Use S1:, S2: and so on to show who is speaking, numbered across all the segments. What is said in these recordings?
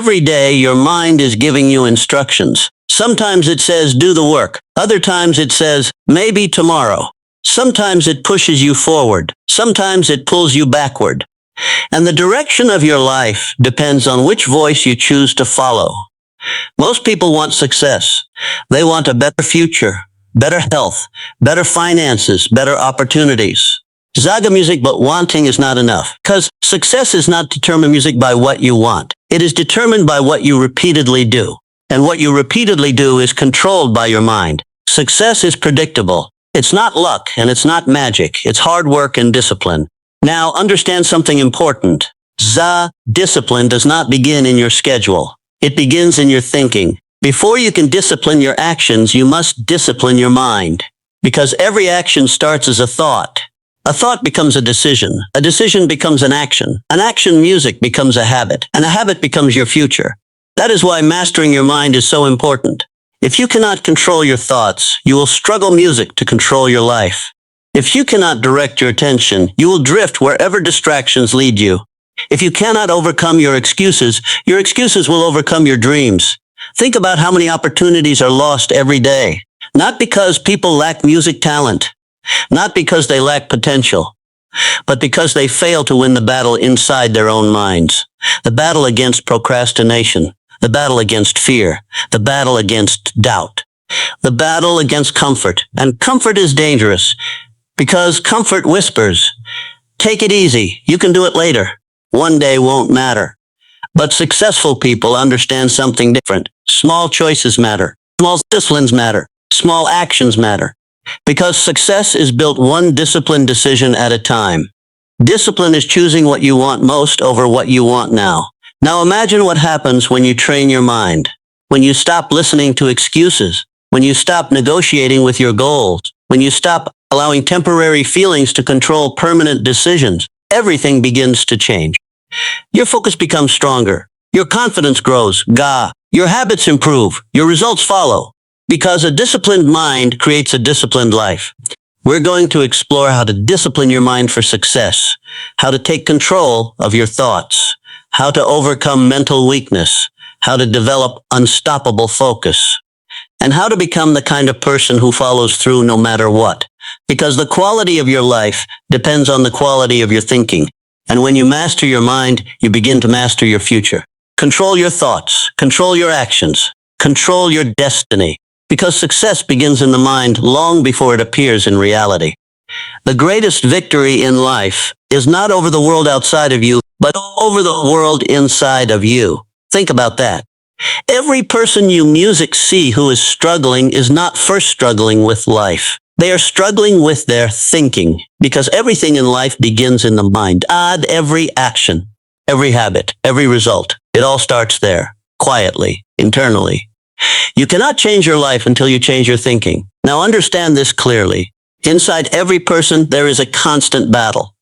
S1: Every day, your mind is giving you instructions. Sometimes it says, do the work. Other times it says, maybe tomorrow. Sometimes it pushes you forward. Sometimes it pulls you backward. And the direction of your life depends on which voice you choose to follow. Most people want success. They want a better future, better health, better finances, better opportunities. Zaga music, but wanting is not enough. Because success is not determined music by what you want. It is determined by what you repeatedly do. And what you repeatedly do is controlled by your mind. Success is predictable. It's not luck and it's not magic. It's hard work and discipline. Now, understand something important. Discipline does not begin in your schedule. It begins in your thinking. Before you can discipline your actions, you must discipline your mind. Because every action starts as a thought. A thought becomes a decision. A decision becomes an action. An action music becomes a habit. And a habit becomes your future. That is why mastering your mind is so important. If you cannot control your thoughts, you will struggle music to control your life. If you cannot direct your attention, you will drift wherever distractions lead you. If you cannot overcome your excuses will overcome your dreams. Think about how many opportunities are lost every day. Not because people lack music talent, not because they lack potential, but because they fail to win the battle inside their own minds. The battle against procrastination, the battle against fear, the battle against doubt, the battle against comfort. And comfort is dangerous because comfort whispers, take it easy, you can do it later. One day won't matter. But successful people understand something different. Small choices matter. Small disciplines matter. Small actions matter. Because success is built one disciplined decision at a time. Discipline is choosing what you want most over what you want now. Now imagine what happens when you train your mind. When you stop listening to excuses. When you stop negotiating with your goals. When you stop allowing temporary feelings to control permanent decisions. Everything begins to change. Your focus becomes stronger. Your confidence grows. Your habits improve. Your results follow. Because a disciplined mind creates a disciplined life. We're going to explore how to discipline your mind for success, how to take control of your thoughts, how to overcome mental weakness, how to develop unstoppable focus, and how to become the kind of person who follows through no matter what. Because the quality of your life depends on the quality of your thinking. And when you master your mind, you begin to master your future. Control your thoughts, control your actions, control your destiny. Because success begins in the mind long before it appears in reality. The greatest victory in life is not over the world outside of you, but over the world inside of you. Think about that. Every person you see who is struggling is not first struggling with life. They are struggling with their thinking, because everything in life begins in the mind. Every action, every habit, every result, it all starts there, quietly, internally. You cannot change your life until you change your thinking. Now understand this clearly. Inside every person, there is a constant battle.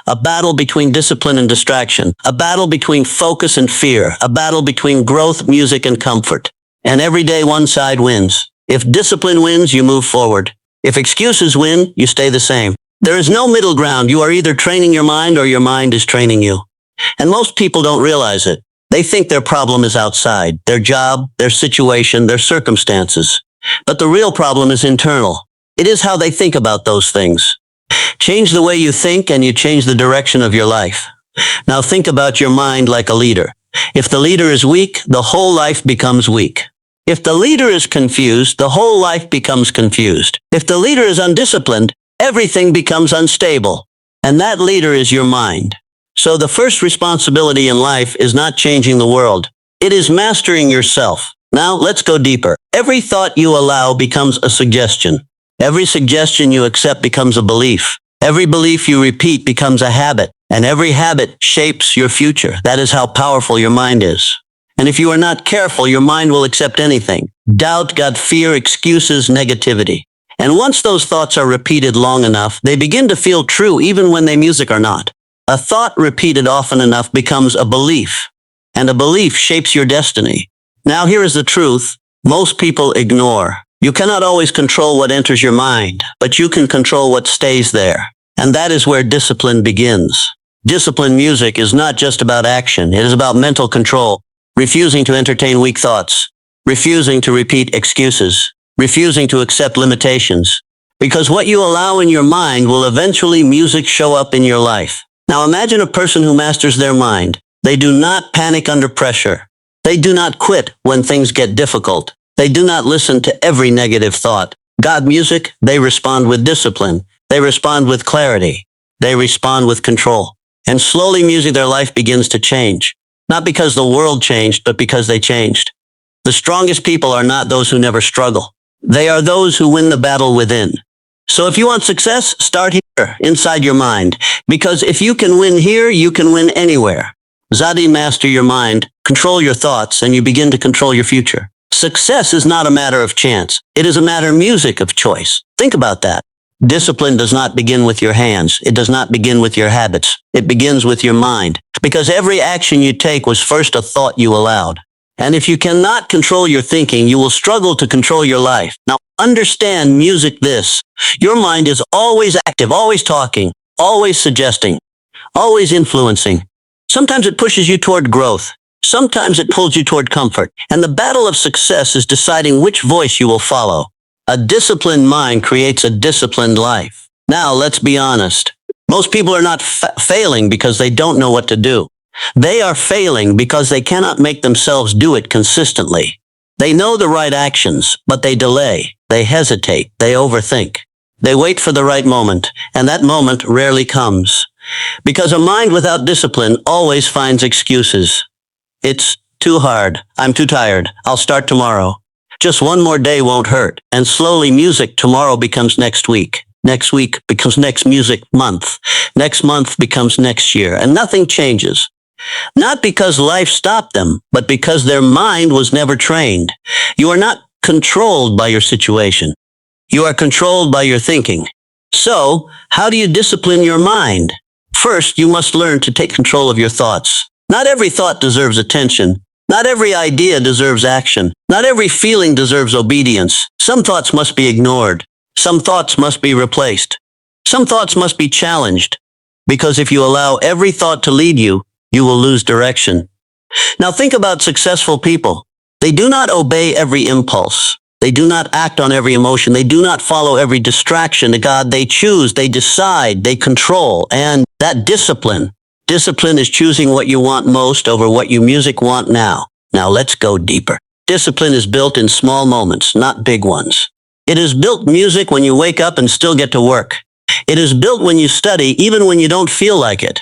S1: A battle between discipline and distraction. A battle between focus and fear. A battle between growth, music, and comfort. And every day one side wins. If discipline wins, you move forward. If excuses win, you stay the same. There is no middle ground. You are either training your mind or your mind is training you. And most people don't realize it. They think their problem is outside, their job, their situation, their circumstances. But the real problem is internal. It is how they think about those things. Change the way you think and you change the direction of your life. Now think about your mind like a leader. If the leader is weak, the whole life becomes weak. If the leader is confused, the whole life becomes confused. If the leader is undisciplined, everything becomes unstable. And that leader is your mind. So the first responsibility in life is not changing the world. It is mastering yourself. Now let's go deeper. Every thought you allow becomes a suggestion. Every suggestion you accept becomes a belief. Every belief you repeat becomes a habit. And every habit shapes your future. That is how powerful your mind is. And if you are not careful, your mind will accept anything. Doubt, gut, fear, excuses, negativity. And once those thoughts are repeated long enough, they begin to feel true even when they music are not. A thought repeated often enough becomes a belief, and a belief shapes your destiny. Now here is the truth most people ignore. You cannot always control what enters your mind, but you can control what stays there. And that is where discipline begins. Discipline music is not just about action, it is about mental control. refusing to entertain weak thoughts, refusing to repeat excuses, refusing to accept limitations. Because what you allow in your mind will eventually music show up in your life. Now imagine a person who masters their mind. They do not panic under pressure. They do not quit when things get difficult. They do not listen to every negative thought. God music, they respond with discipline. They respond with clarity. They respond with control. And slowly music, their life begins to change. Not because the world changed, but because they changed. The strongest people are not those who never struggle. They are those who win the battle within. So if you want success, start here, inside your mind. Because if you can win here, you can win anywhere. Zadi, master your mind, control your thoughts, and you begin to control your future. Success is not a matter of chance. It is a matter of music, of choice. Think about that. Discipline does not begin with your hands. It does not begin with your habits. It begins with your mind. Because every action you take was first a thought you allowed. And if you cannot control your thinking, you will struggle to control your life. Now, understand music this. Your mind is always active, always talking, always suggesting, always influencing. Sometimes it pushes you toward growth. Sometimes it pulls you toward comfort. And the battle of success is deciding which voice you will follow. A disciplined mind creates a disciplined life. Now, let's be honest. Most people are not failing because they don't know what to do. They are failing because they cannot make themselves do it consistently. They know the right actions, but they delay, they hesitate, they overthink. They wait for the right moment, and that moment rarely comes. Because a mind without discipline always finds excuses. It's too hard, I'm too tired, I'll start tomorrow. Just one more day won't hurt, and slowly music tomorrow becomes next week. Next week becomes next music month. Next month becomes next year, and nothing changes. Not because life stopped them, but because their mind was never trained. You are not controlled by your situation. You are controlled by your thinking. So, how do you discipline your mind? First, you must learn to take control of your thoughts. Not every thought deserves attention. Not every idea deserves action. Not every feeling deserves obedience. Some thoughts must be ignored. Some thoughts must be replaced. Some thoughts must be challenged. Because if you allow every thought to lead you, you will lose direction. Now think about successful people. They do not obey every impulse. They do not act on every emotion. They do not follow every distraction to God. They choose, they decide, they control. And that discipline is choosing what you want most over what you music want now. Now let's go deeper. Discipline is built in small moments, not big ones. It is built music when you wake up and still get to work. It is built when you study even when you don't feel like it.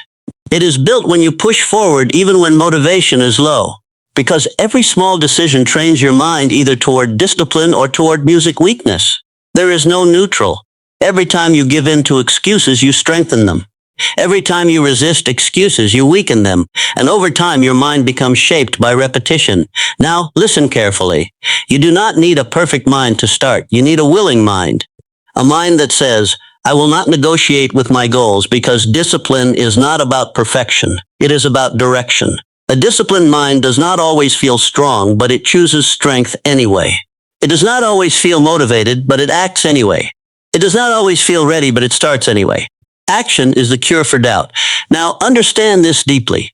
S1: It is built when you push forward even when motivation is low. Because every small decision trains your mind either toward discipline or toward music weakness. There is no neutral. Every time you give in to excuses, you strengthen them. Every time you resist excuses, you weaken them. And over time, your mind becomes shaped by repetition. Now, listen carefully. You do not need a perfect mind to start. You need a willing mind. A mind that says, I will not negotiate with my goals because discipline is not about perfection. It is about direction. A disciplined mind does not always feel strong, but it chooses strength anyway. It does not always feel motivated, but it acts anyway. It does not always feel ready, but it starts anyway. Action is the cure for doubt. Now, understand this deeply.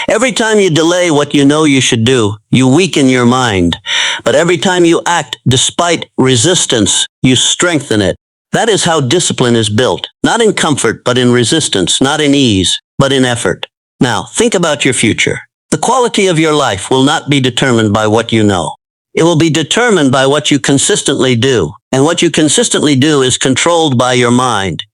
S1: Every time you delay what you know you should do, you weaken your mind. But every time you act despite resistance, you strengthen it. That is how discipline is built. Not in comfort, but in resistance. Not in ease, but in effort. Now, think about your future. The quality of your life will not be determined by what you know. It will be determined by what you consistently do. And what you consistently do is controlled by your mind.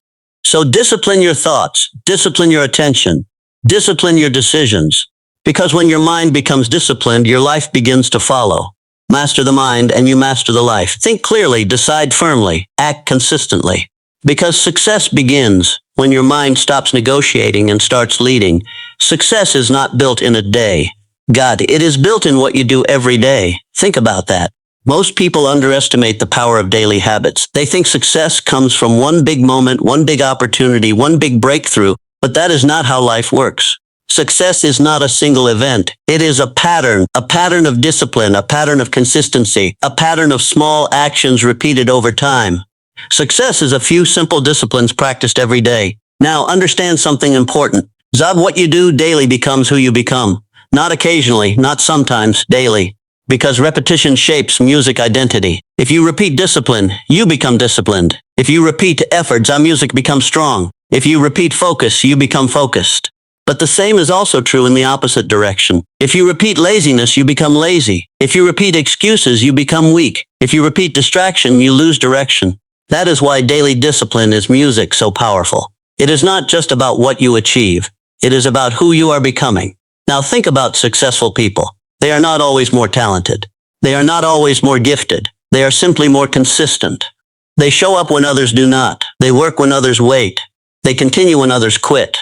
S1: So discipline your thoughts, discipline your attention, discipline your decisions. Because when your mind becomes disciplined, your life begins to follow. Master the mind and you master the life. Think clearly, decide firmly, act consistently. Because success begins when your mind stops negotiating and starts leading. Success is not built in a day. God, it is built in what you do every day. Think about that. Most people underestimate the power of daily habits. They think success comes from one big moment, one big opportunity, one big breakthrough, but that is not how life works. Success is not a single event. It is a pattern of discipline, a pattern of consistency, a pattern of small actions repeated over time. Success is a few simple disciplines practiced every day. Now, understand something important. What you do daily becomes who you become. Not occasionally, not sometimes, daily. Because repetition shapes music identity. If you repeat discipline, you become disciplined. If you repeat effort, your music becomes strong. If you repeat focus, you become focused. But the same is also true in the opposite direction. If you repeat laziness, you become lazy. If you repeat excuses, you become weak. If you repeat distraction, you lose direction. That is why daily discipline is music so powerful. It is not just about what you achieve. It is about who you are becoming. Now think about successful people. They are not always more talented. They are not always more gifted. They are simply more consistent. They show up when others do not. They work when others wait. They continue when others quit.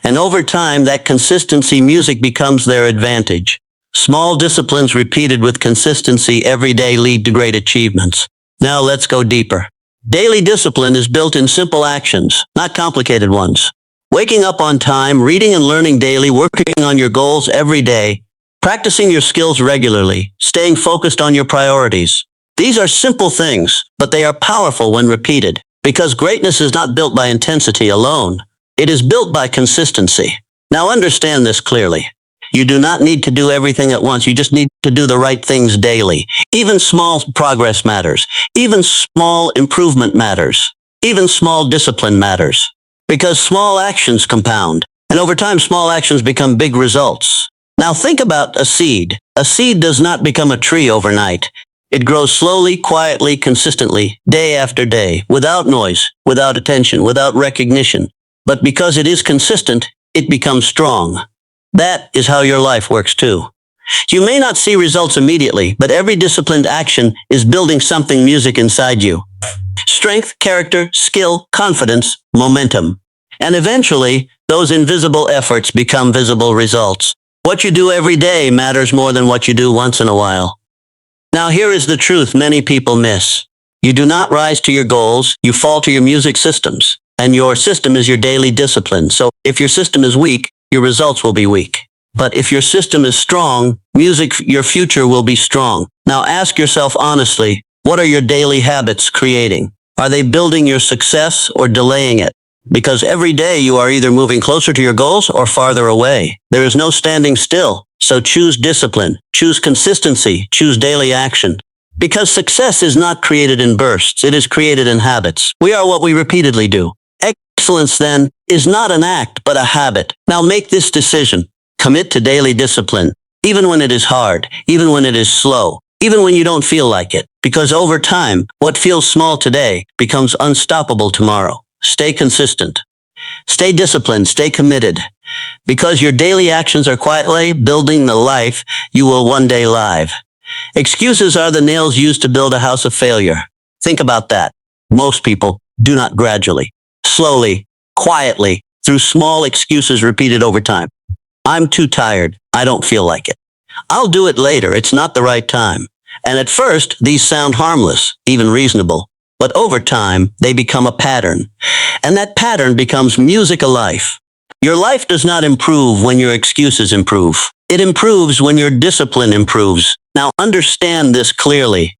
S1: And over time, that consistency music becomes their advantage. Small disciplines repeated with consistency every day lead to great achievements. Now let's go deeper. Daily discipline is built in simple actions, not complicated ones. Waking up on time, reading and learning daily, working on your goals every day, practicing your skills regularly, staying focused on your priorities. These are simple things, but they are powerful when repeated, because greatness is not built by intensity alone. It is built by consistency. Now understand this clearly. You do not need to do everything at once. You just need to do the right things daily. Even small progress matters. Even small improvement matters. Even small discipline matters. Because small actions compound. And over time, small actions become big results. Now think about a seed. A seed does not become a tree overnight. It grows slowly, quietly, consistently, day after day, without noise, without attention, without recognition. But because it is consistent, it becomes strong. That is how your life works too. You may not see results immediately, but every disciplined action is building something music inside you. Strength, character, skill, confidence, momentum. And eventually, those invisible efforts become visible results. What you do every day matters more than what you do once in a while. Now here is the truth many people miss. You do not rise to your goals, you fall to your music systems. And your system is your daily discipline. So if your system is weak, your results will be weak. But if your system is strong, your future will be strong. Now ask yourself honestly, what are your daily habits creating? Are they building your success or delaying it? Because every day you are either moving closer to your goals or farther away. There is no standing still. So choose discipline, choose consistency, choose daily action. Because success is not created in bursts, it is created in habits. We are what we repeatedly do. Excellence, then, is not an act, but a habit. Now make this decision. Commit to daily discipline, even when it is hard, even when it is slow, even when you don't feel like it. Because over time, what feels small today becomes unstoppable tomorrow. Stay consistent. Stay disciplined. Stay committed. Because your daily actions are quietly building the life you will one day live. Excuses are the nails used to build a house of failure. Think about that. Most people do not gradually, slowly, quietly, through small excuses repeated over time. I'm too tired. I don't feel like it. I'll do it later. It's not the right time. And at first, these sound harmless, even reasonable. But over time, they become a pattern. And that pattern becomes music of life. Your life does not improve when your excuses improve. It improves when your discipline improves. Now understand this clearly.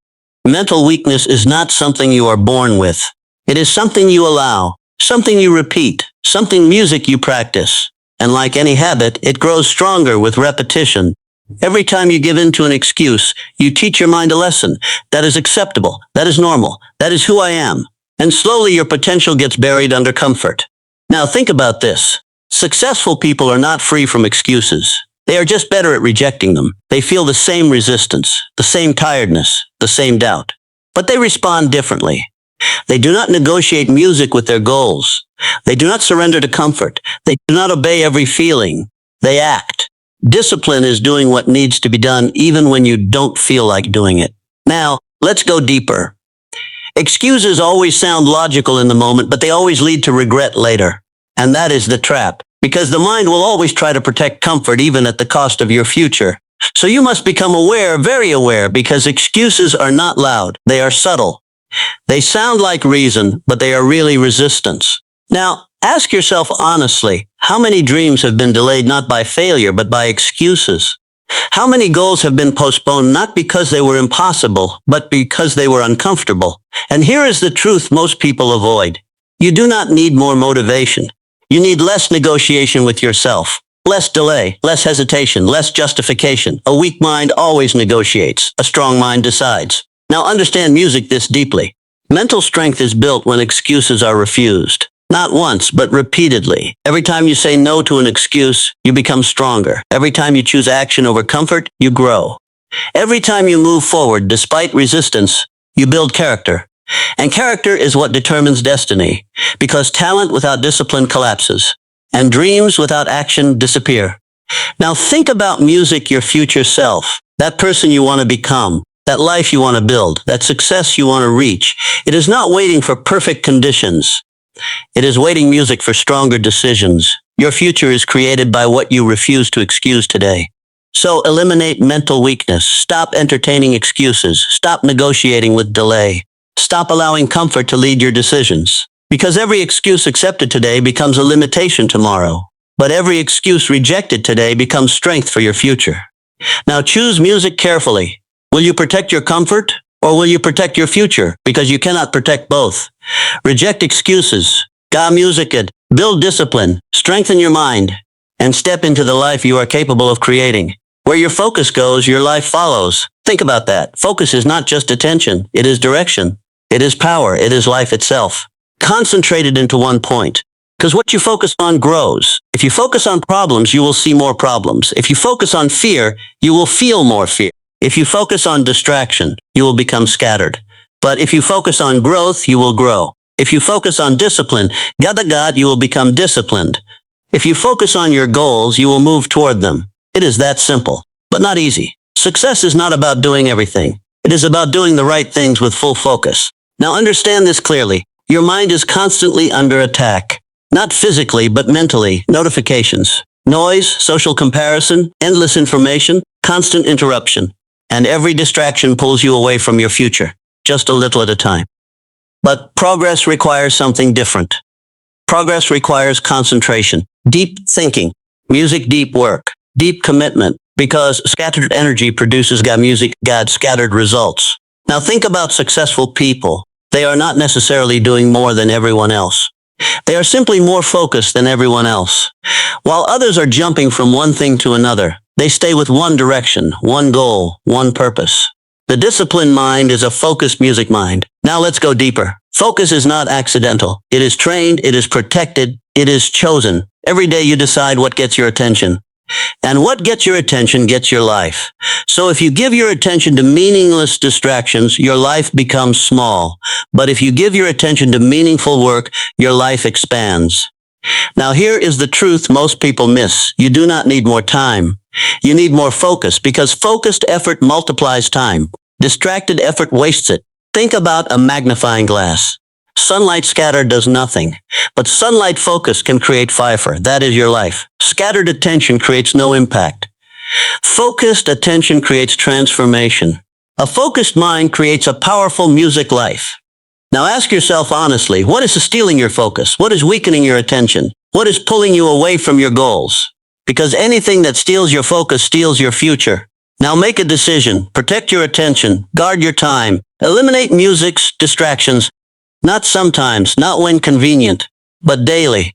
S1: Mental weakness is not something you are born with. It is something you allow, something you repeat, something music you practice. And like any habit, it grows stronger with repetition. Every time you give in to an excuse, you teach your mind a lesson. That is acceptable. That is normal. That is who I am. And slowly your potential gets buried under comfort. Now think about this. Successful people are not free from excuses. They are just better at rejecting them. They feel the same resistance, the same tiredness, the same doubt. But they respond differently. They do not negotiate music with their goals. They do not surrender to comfort. They do not obey every feeling. They act. Discipline is doing what needs to be done even when you don't feel like doing it. Now, let's go deeper. Excuses always sound logical in the moment, but they always lead to regret later. And that is the trap, because the mind will always try to protect comfort even at the cost of your future. So you must become aware, very aware, because excuses are not loud. They are subtle. They sound like reason, but they are really resistance. Now, ask yourself honestly, how many dreams have been delayed not by failure, but by excuses? How many goals have been postponed not because they were impossible, but because they were uncomfortable? And here is the truth most people avoid. You do not need more motivation. You need less negotiation with yourself. Less delay, less hesitation, less justification. A weak mind always negotiates. A strong mind decides. Now understand music this deeply. Mental strength is built when excuses are refused. Not once, but repeatedly. Every time you say no to an excuse, you become stronger. Every time you choose action over comfort, you grow. Every time you move forward despite resistance, you build character. And character is what determines destiny, because talent without discipline collapses, and dreams without action disappear. Now think about music, your future self, that person you want to become, that life you want to build, that success you want to reach. It is not waiting for perfect conditions. It is waiting music for stronger decisions. Your future is created by what you refuse to excuse today. So eliminate mental weakness. Stop entertaining excuses. Stop negotiating with delay. Stop allowing comfort to lead your decisions. Because every excuse accepted today becomes a limitation tomorrow. But every excuse rejected today becomes strength for your future. Now choose music carefully. Will you protect your comfort or will you protect your future? Because you cannot protect both. Reject excuses. Ga music it. Build discipline. Strengthen your mind. And step into the life you are capable of creating. Where your focus goes, your life follows. Think about that. Focus is not just attention. It is direction. It is power. It is life itself. Concentrate it into one point. Because what you focus on grows. If you focus on problems, you will see more problems. If you focus on fear, you will feel more fear. If you focus on distraction, you will become scattered. But if you focus on growth, you will grow. If you focus on discipline, God, you will become disciplined. If you focus on your goals, you will move toward them. It is that simple, but not easy. Success is not about doing everything. It is about doing the right things with full focus. Now understand this clearly. Your mind is constantly under attack. Not physically, but mentally. Notifications, noise, social comparison, endless information, constant interruption. And every distraction pulls you away from your future, just a little at a time. But progress requires something different. Progress requires concentration, deep thinking, music, deep work, deep commitment, because scattered energy produces God scattered results. Now think about successful people. They are not necessarily doing more than everyone else. They are simply more focused than everyone else. While others are jumping from one thing to another, they stay with one direction, one goal, one purpose. The disciplined mind is a focused music mind. Now let's go deeper. Focus is not accidental. It is trained, it is protected, it is chosen. Every day you decide what gets your attention. And what gets your attention gets your life. So if you give your attention to meaningless distractions, your life becomes small. But if you give your attention to meaningful work, your life expands. Now here is the truth most people miss. You do not need more time. You need more focus, because focused effort multiplies time. Distracted effort wastes it. Think about a magnifying glass. Sunlight scattered does nothing, but sunlight focus can create fire. That is your life. Scattered attention creates no impact. Focused attention creates transformation. A focused mind creates a powerful music life. Now ask yourself honestly, what is stealing your focus? What is weakening your attention? What is pulling you away from your goals? Because anything that steals your focus steals your future. Now make a decision. Protect your attention. Guard your time. Eliminate music's distractions. Not sometimes, not when convenient, but daily.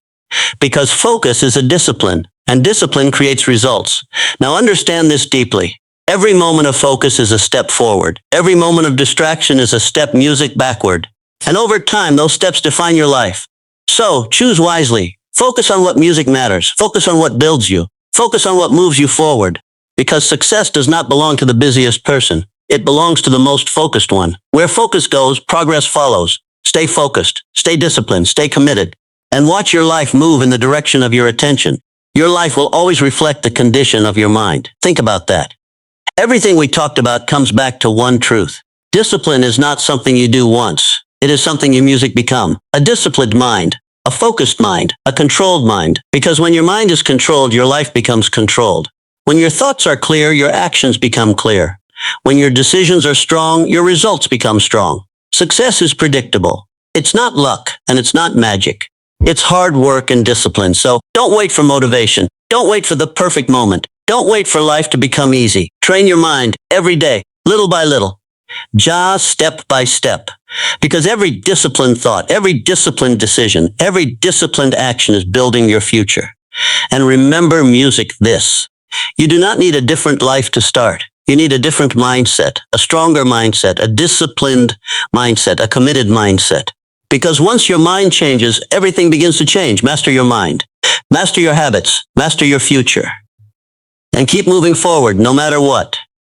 S1: Because focus is a discipline, and discipline creates results. Now understand this deeply. Every moment of focus is a step forward. Every moment of distraction is a step music backward. And over time, those steps define your life. So, choose wisely. Focus on what music matters. Focus on what builds you. Focus on what moves you forward. Because success does not belong to the busiest person. It belongs to the most focused one. Where focus goes, progress follows. Stay focused, stay disciplined, stay committed, and watch your life move in the direction of your attention. Your life will always reflect the condition of your mind. Think about that. Everything we talked about comes back to one truth. Discipline is not something you do once. It is something your music become. A disciplined mind, a focused mind, a controlled mind. Because when your mind is controlled, your life becomes controlled. When your thoughts are clear, your actions become clear. When your decisions are strong, your results become strong. Success is predictable. It's not luck, and it's not magic. It's hard work and discipline. So don't wait for motivation. Don't wait for the perfect moment. Don't wait for life to become easy. Train your mind every day, little by little. Just step by step. Because every disciplined thought, every disciplined decision, every disciplined action is building your future. And remember music this. You do not need a different life to start. You need a different mindset, a stronger mindset, a disciplined mindset, a committed mindset. Because once your mind changes, everything begins to change. Master your mind. Master your habits. Master your future. And keep moving forward no matter what.